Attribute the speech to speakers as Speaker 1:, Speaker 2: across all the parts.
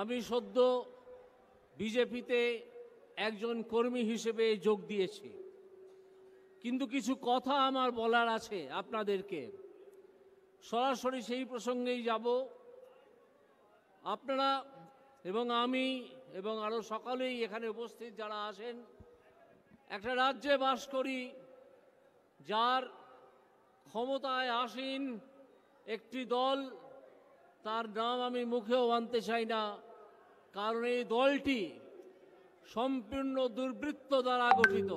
Speaker 1: আমি সদ্য বিজেপিতে একজন কর্মী হিসেবে যোগ দিয়েছি, কিন্তু কিছু কথা আমার বলার আছে আপনাদেরকে। সরাসরি সেই প্রসঙ্গেই যাব। আপনারা এবং আমি এবং আরও সকলেই এখানে উপস্থিত যারা আছেন, একটা রাজ্যে বাস করি যার ক্ষমতায় আসীন একটি দল, তার নাম আমি মুখেও আনতে চাই না, কারণ এই দলটি সম্পূর্ণ দুর্বৃত্ত দ্বারা গঠিত।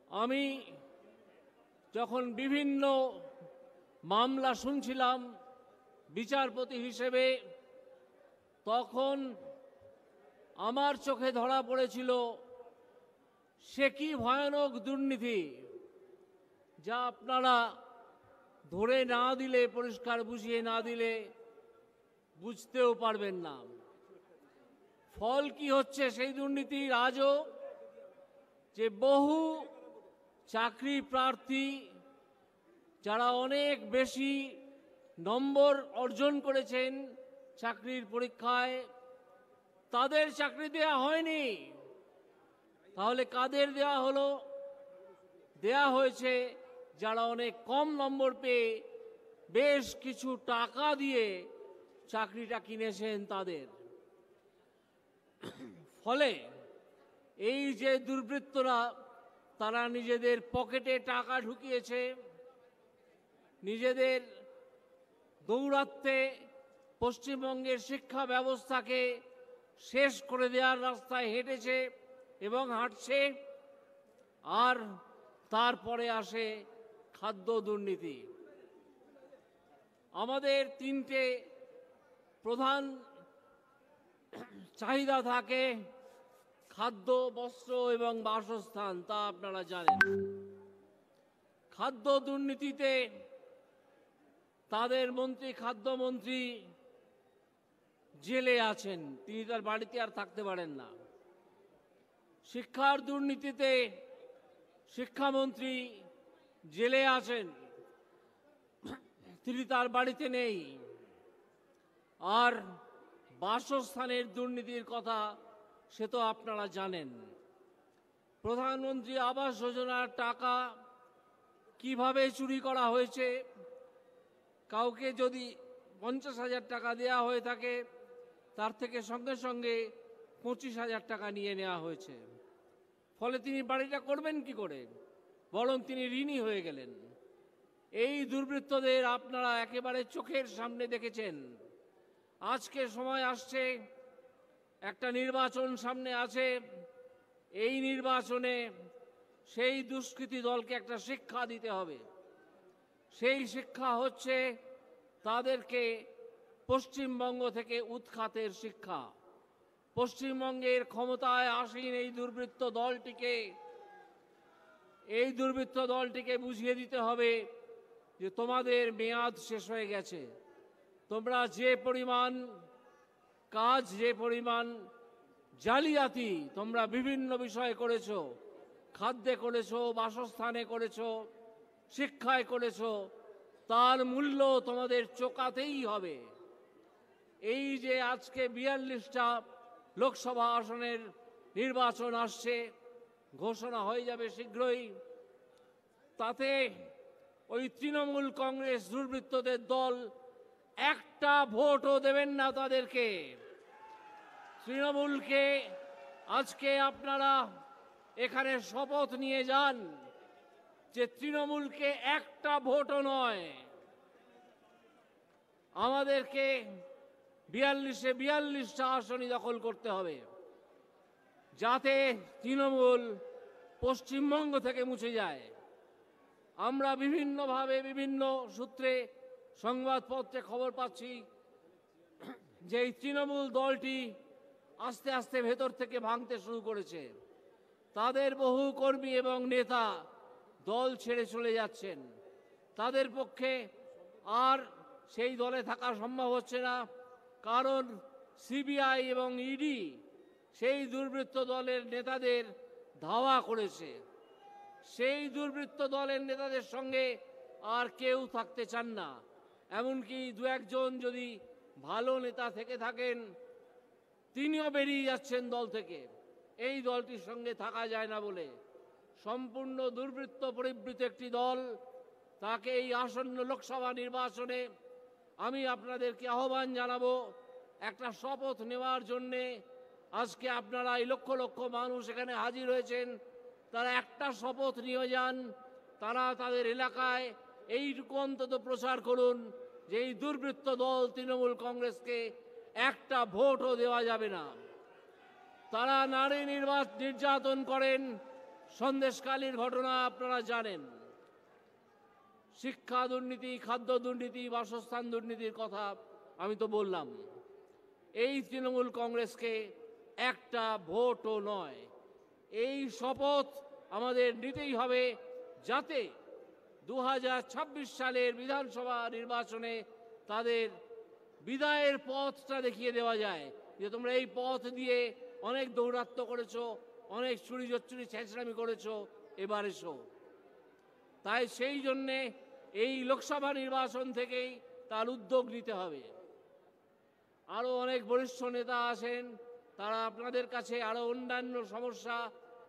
Speaker 1: আমি যখন বিভিন্ন মামলা শুনছিলাম বিচারপতি হিসেবে, তখন আমার চোখে ধরা পড়েছিল সে কি ভয়ানক দুর্নীতি, যা আপনারা ধরে না দিলে, পরিষ্কার বুঝিয়ে না দিলে বুঝতেও পারবেন না। ফল কি হচ্ছে সেই দুর্নীতির আজও, যে বহু চাকরি প্রার্থী যারা অনেক বেশি নম্বর অর্জন করেছেন চাকরির পরীক্ষায়, তাদের চাকরি দেয়া হয়নি। তাহলে কাদের দেয়া হলো? দেয়া হয়েছে যারা অনেক কম নম্বর পেয়ে বেশ কিছু টাকা দিয়ে চাকরিটা কিনেছেন তাদের। ফলে এই যে দুর্বৃত্তরা, তারা নিজেদের পকেটে টাকা ঢুকিয়েছে, নিজেদের দৌরাত্ম্যে পশ্চিমবঙ্গের শিক্ষা ব্যবস্থাকে শেষ করে দেওয়ার রাস্তায় হেঁটেছে এবং হাঁটছে। আর তারপরে আসে খাদ্য দুর্নীতি। আমাদের তিনটে প্রধান চাহিদা থাকে: খাদ্য, বস্ত্র এবং বাসস্থান, তা আপনারা জানেন। খাদ্য দুর্নীতিতে তাদের মন্ত্রী, খাদ্যমন্ত্রী জেলে আছেন, তিনি তার বাড়িতে আর থাকতে পারেন না। শিক্ষার দুর্নীতিতে শিক্ষামন্ত্রী জেলে আছেন, তিনি তার বাড়িতে নেই। আর বাসস্থানের দুর্নীতির কথা সে তো আপনারা জানেন। প্রধানমন্ত্রী আবাস যোজনার টাকা কিভাবে চুরি করা হয়েছে, কাউকে যদি 50,000 টাকা দেওয়া হয়ে থাকে, তার থেকে সঙ্গে সঙ্গে 25,000 টাকা নিয়ে নেওয়া হয়েছে। ফলে তিনি বাড়িটা করবেন কি করে? বরং তিনি ঋণী হয়ে গেলেন। এই দুর্বৃত্তদের আপনারা একেবারে চোখের সামনে দেখেছেন। আজকে সময় আসছে, একটা নির্বাচন সামনে আছে। এই নির্বাচনে সেই দুষ্কৃতী দলকে একটা শিক্ষা দিতে হবে। সেই শিক্ষা হচ্ছে তাদেরকে পশ্চিমবঙ্গ থেকে উৎখাতের শিক্ষা। পশ্চিমবঙ্গের ক্ষমতায় আসীন এই দুর্বৃত্ত দলটিকে বুঝিয়ে দিতে হবে যে তোমাদের মেয়াদ শেষ হয়ে গেছে। তোমরা যে পরিমাণ কাজ, যে পরিমাণ জালিয়াতি তোমরা বিভিন্ন বিষয়ে করেছো, খাদ্যে করেছো, বাসস্থানে করেছো, শিক্ষায় করেছো, তার মূল্য তোমাদের চোকাতেই হবে। এই যে আজকে 42টা লোকসভা আসনের নির্বাচন আসছে, ঘোষণা হয়ে যাবে শীঘ্রই, তাতে ওই তৃণমূল কংগ্রেস দুর্বৃত্তদের দল একটা ভোটও দেবেন না তাদেরকে। তৃণমূলকে আজকে আপনারা এখানে শপথ নিয়ে যান যে তৃণমূলকে একটা ভোটও নয়, আমাদেরকে 42টা আসনই দখল করতে হবে, যাতে তৃণমূল পশ্চিমবঙ্গ থেকে মুছে যায়। আমরা বিভিন্নভাবে, বিভিন্ন সূত্রে, সংবাদপত্রে খবর পাচ্ছি যে এই তৃণমূল দলটি আস্তে আস্তে ভেতর থেকে ভাঙতে শুরু করেছে। তাদের বহু কর্মী এবং নেতা দল ছেড়ে চলে যাচ্ছেন। তাদের পক্ষে আর সেই দলে থাকা সম্ভব হচ্ছে না, কারণ সিবিআই এবং ইডি সেই দুর্বৃত্ত দলের নেতাদের ধাওয়া করেছে। সেই দুর্বৃত্ত দলের নেতাদের সঙ্গে আর কেউ থাকতে চান না। এমনকি দু একজন যদি ভালো নেতা থেকে থাকেন, তিনিও বেরিয়ে যাচ্ছেন দল থেকে। এই দলটির সঙ্গে থাকা যায় না বলে সম্পূর্ণ দুর্বৃত্ত পরিবৃত একটি দল, তাকে এই আসন্ন লোকসভা নির্বাচনে আমি আপনাদেরকে আহ্বান জানাবো একটা শপথ নেওয়ার জন্যে। আজকে আপনারা এই লক্ষ লক্ষ মানুষ এখানে হাজির হয়েছেন, তারা একটা শপথ নিয়ে যান। তারা তাদের এলাকায় এইটুকু অন্তত প্রচার করুন যে এই দুর্বৃত্ত দল তৃণমূল কংগ্রেসকে একটা ভোটও দেওয়া যাবে না। তারা নারী নির্যাতন করেন, সন্দেশখালীর ঘটনা আপনারা জানেন। শিক্ষা দুর্নীতি, খাদ্য দুর্নীতি, বাসস্থান দুর্নীতির কথা আমি তো বললাম। এই তৃণমূল কংগ্রেসকে একটা ভোটও নয়। এই শপথ আমাদের নিতেই হবে, যাতে 2026 সালের বিধানসভা নির্বাচনে তাদের বিদায়ের পথটা দেখিয়ে দেওয়া যায় যে তোমরা এই পথ দিয়ে অনেক দৌরাত্ম্য করেছো, অনেক চুরি জচ্চুরি ছেঁচড়ামি করেছো, এবার এসো। তাই সেই জন্যে এই লোকসভা নির্বাচন থেকেই তার উদ্যোগ নিতে হবে। আরও অনেক বরিষ্ঠ নেতা আছেন, তারা আপনাদের কাছে আরও অন্যান্য সমস্যা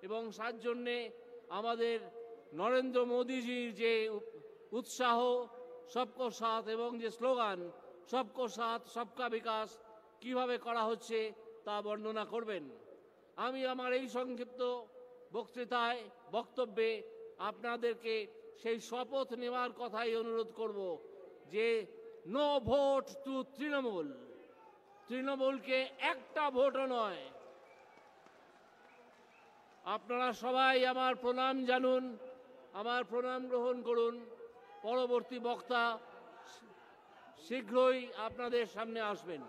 Speaker 1: এবং তার জন্যে আমাদের নরেন্দ্র মোদীজির যে উৎসাহ, সবকো সাথ এবং যে স্লোগান সবকো সাথ সবকা বিকাশ কিভাবে করা হচ্ছে তা বর্ণনা করবেন। আমি আমার এই সংক্ষিপ্ত বক্তব্যে আপনাদেরকে সেই শপথ নেওয়ার কথাই অনুরোধ করব যে নো ভোট টু তৃণমূল। তৃণমূলকে একটা ভোটও নয়। আপনারা সবাই আমার প্রণাম জানুন, আমার প্রণাম গ্রহণ করুন। পরবর্তী বক্তা শীঘ্রই আপনাদের সামনে আসবেন।